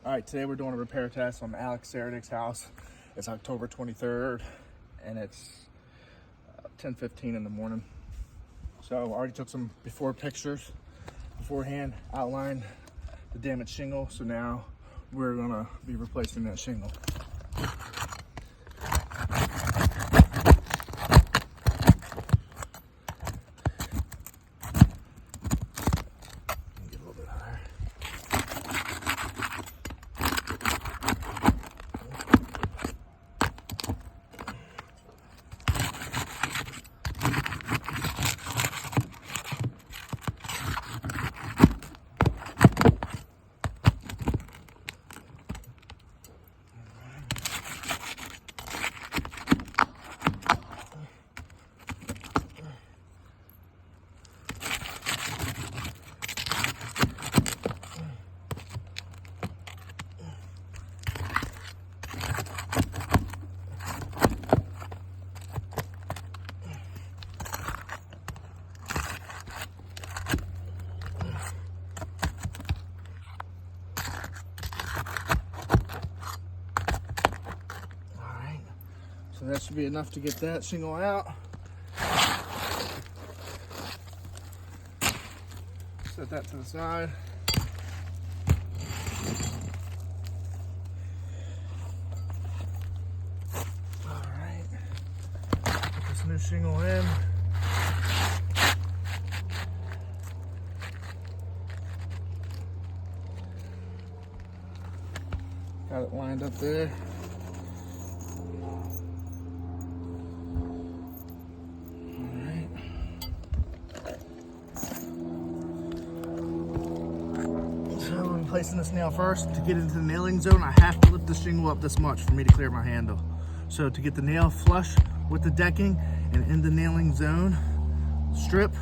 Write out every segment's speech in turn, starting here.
All right, today we're doing a repair test on Alex Seredich's house. It's October 23rd, and it's 10:15 in the morning. So I already took some before pictures beforehand, outlined the damaged shingle. So now we're gonna be replacing that shingle. Get a little bit higher. So that should be enough to get that shingle out. Set that to the side. All right, put this new shingle in. Got it lined up there. Placing this nail first. To get into the nailing zone, I have to lift the shingle up this much for me to clear my handle. So to get the nail flush with the decking and in the nailing zone, strip.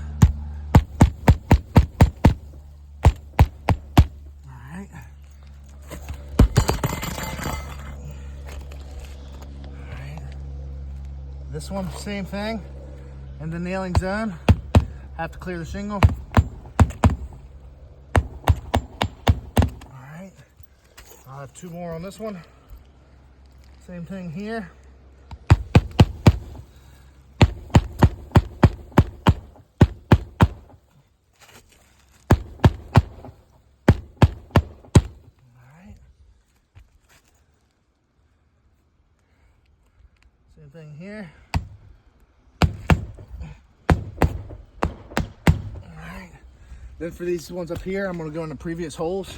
All right. All right. This one, same thing. In the nailing zone, have to clear the shingle. I'll have two more on this one. Same thing here. Alright. Same thing here. Alright. Then for these ones up here, I'm going to go in the previous holes.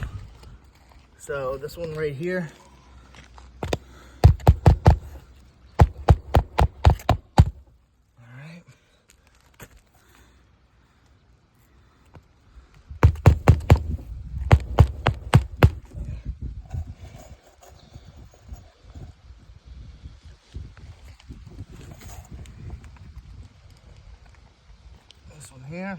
So this one right here, all right. This one here.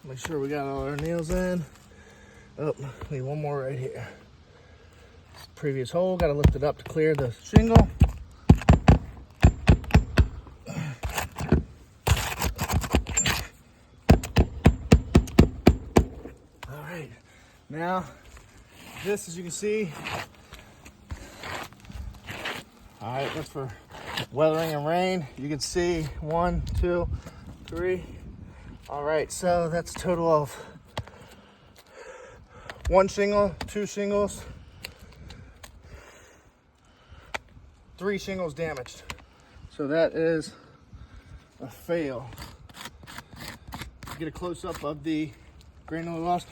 Make sure we got all our nails in. Oh, need one more right here. Previous hole, got to lift it up to clear the shingle. All right, now this, as you can see, all right, that's for weathering and rain. You can see 1, 2, 3. All right, so that's a total of 1 shingle, 2 shingles, 3 shingles damaged. So that is a fail. Get a close-up of the granular loss.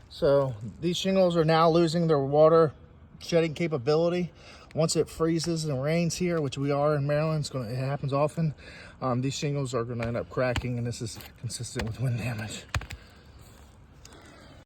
So these shingles are now losing their water shedding capability. Once it freezes and rains here, which we are in Maryland, it happens often, these shingles are going to end up cracking, and this is consistent with wind damage.